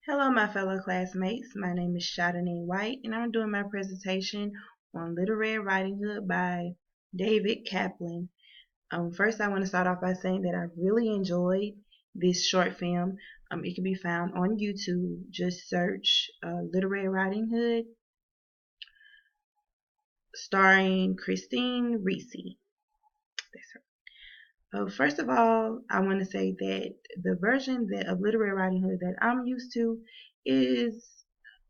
Hello, my fellow classmates. My name is Shadane White, and I'm doing my presentation on Little Red Riding Hood by David Kaplan. First, I want to start off by saying that I really enjoyed this short film. It can be found on YouTube. Just search Little Red Riding Hood, starring Christine Reese. That's her. First of all, I want to say that the version of Little Red Riding Hood that I'm used to is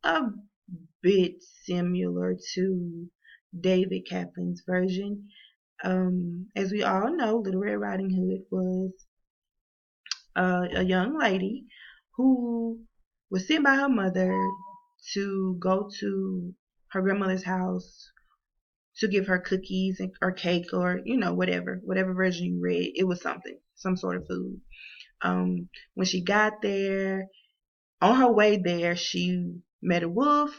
a bit similar to David Kaplan's version. As we all know, Little Red Riding Hood was a young lady who was sent by her mother to go to her grandmother's house to give her cookies or cake or whatever version you read. It was something, some sort of food. When she got there, on her way there, she met a wolf.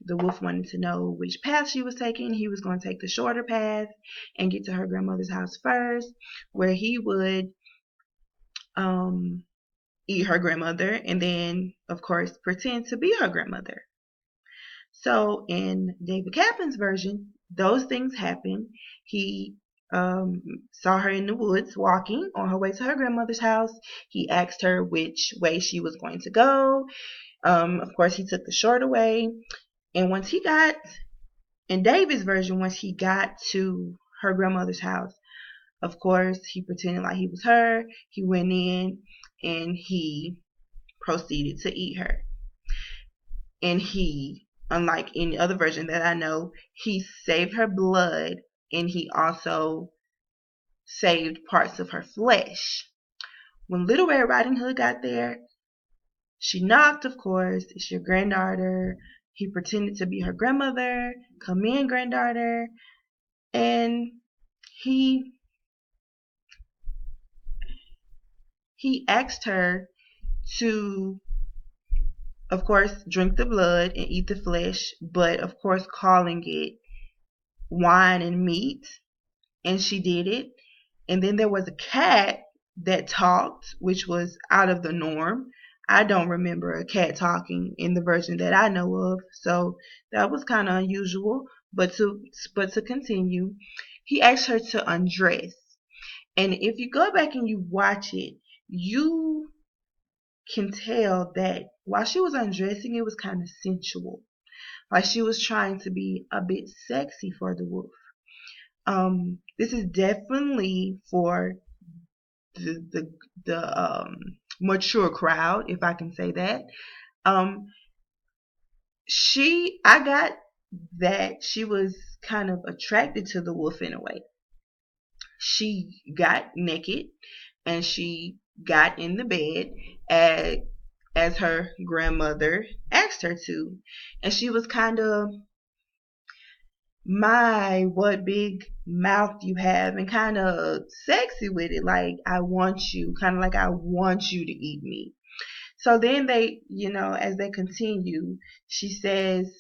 The wolf wanted to know which path she was taking. He was going to take the shorter path and get to her grandmother's house first, where he would um, eat her grandmother and then, of course, pretend to be her grandmother. So in David Kaplan's version, those things happened. He saw her in the woods walking on her way to her grandmother's house. He asked her which way she was going to go. Of course, he took the shorter way. And in David's version, once he got to her grandmother's house, of course, he pretended like he was her. He went in and he proceeded to eat her. And he, unlike any other version that I know, he saved her blood and he also saved parts of her flesh. When Little Red Riding Hood got there, she knocked, of course. It's your granddaughter. He pretended to be her grandmother. Come in, granddaughter. And he he asked her to, of course, drink the blood and eat the flesh, but of course calling it wine and meat. And she did it. And then there was a cat that talked, which was out of the norm. I don't remember a cat talking in the version that I know of, so that was kind of unusual. But to continue, he asked her to undress, and if you go back and you watch it, you can tell that while she was undressing, it was kind of sensual, like she was trying to be a bit sexy for the wolf. This is definitely for the mature crowd, if I can say that. Um, I got that she was kind of attracted to the wolf in a way. She got naked and she got in the bed as, as her grandmother asked her to. And she was kind of, my, what big mouth you have, and kind of sexy with it. Like, I want you, kind of like, I want you to eat me. So then they, as they continue, she says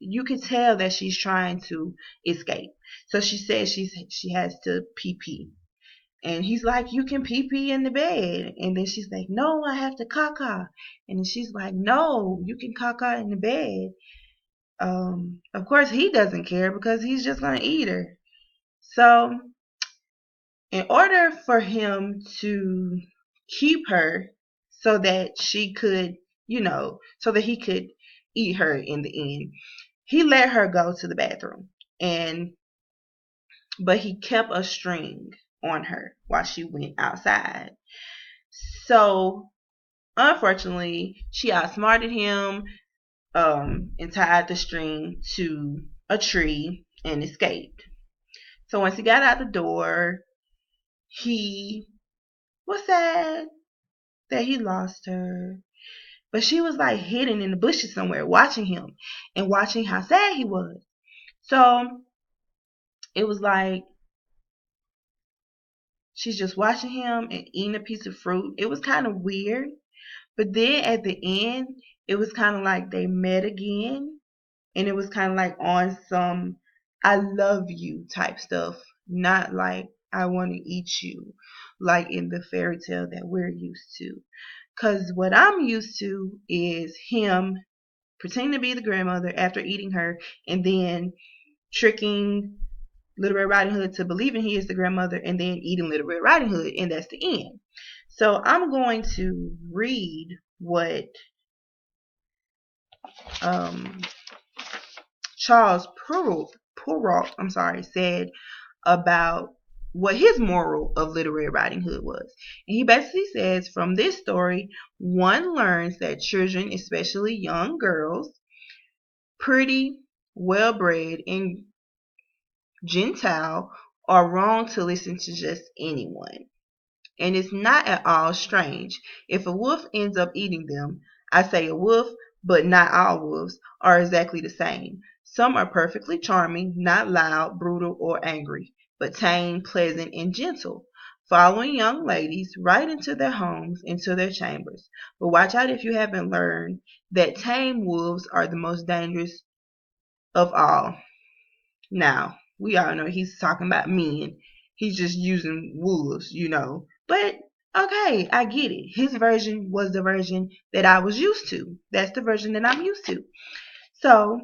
you could tell that she's trying to escape. So she says she has to pee pee. And he's like, you can pee pee in the bed. And then she's like, no, I have to caca. And then she's like, no, you can caca in the bed. Of course, he doesn't care because he's just going to eat her. So, in order for him to keep her so that she could, so that he could eat her in the end, he let her go to the bathroom. But he kept a string on her while she went outside. So, unfortunately, she outsmarted him and tied the string to a tree and escaped. So once he got out the door, he was sad that he lost her. But she was like hidden in the bushes somewhere, watching him and watching how sad he was. So it was like she's just watching him and eating a piece of fruit. It was kind of weird. But then at the end, it was kind of like they met again. And it was kind of like on some I love you type stuff, not like I want to eat you, like in the fairy tale that we're used to. Because what I'm used to is him pretending to be the grandmother after eating her and then tricking Little Red Riding Hood to believing he is the grandmother and then eating Little Red Riding Hood, and that's the end. So I'm going to read what um, Charles Perrault said about what his moral of Little Red Riding Hood was. And he basically says, from this story, one learns that children, especially young girls, pretty, well-bred, and gentile, are wrong to listen to just anyone. And it's not at all strange. If a wolf ends up eating them, I say a wolf, but not all wolves are exactly the same. Some are perfectly charming, not loud, brutal, or angry, but tame, pleasant, and gentle, following young ladies right into their homes, into their chambers. But watch out if you haven't learned that tame wolves are the most dangerous of all. Now, we all know he's talking about men. He's just using wolves. But okay, I get it. His version was the version that I was used to. That's the version that I'm used to. So,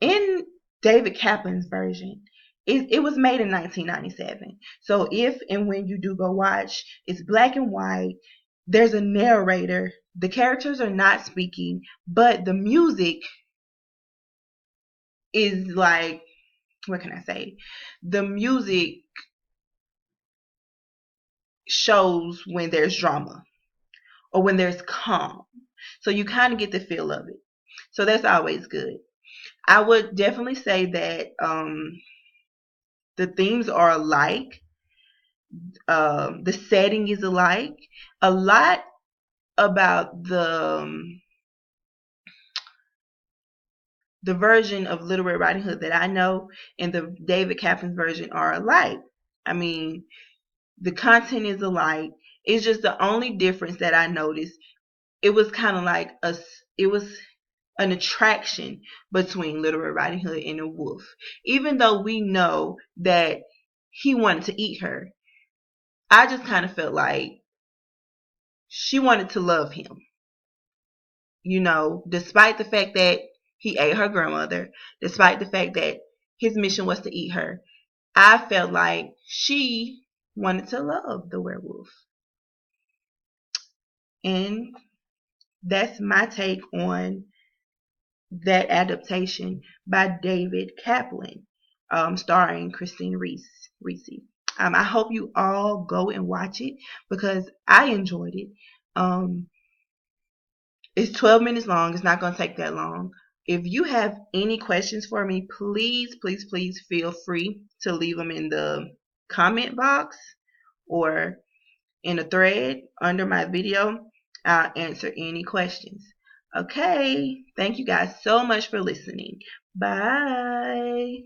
in David Kaplan's version, it was made in 1997. So, if and when you do go watch, it's black and white. There's a narrator. The characters are not speaking, but the music is like, what can I say? The music shows when there's drama or when there's calm. So you kind of get the feel of it. So that's always good. I would definitely say that the themes are alike. The setting is alike. A lot about the version of Little Red Riding Hood that I know and the David Kaplan's version are alike. I mean, the content is alike. It's just the only difference that I noticed. It was kind of like it was an attraction between Little Red Riding Hood and a wolf. Even though we know that he wanted to eat her, I just kind of felt like she wanted to love him. Despite the fact that he ate her grandmother, despite the fact that his mission was to eat her, I felt like she wanted to love the werewolf. And that's my take on that adaptation by David Kaplan, starring Christine Reese. I hope you all go and watch it because I enjoyed it. It's 12 minutes long. It's not going to take that long. If you have any questions for me, please, please, please feel free to leave them in the comment box or in a thread under my video. I'll answer any questions. Okay. Thank you guys so much for listening. Bye.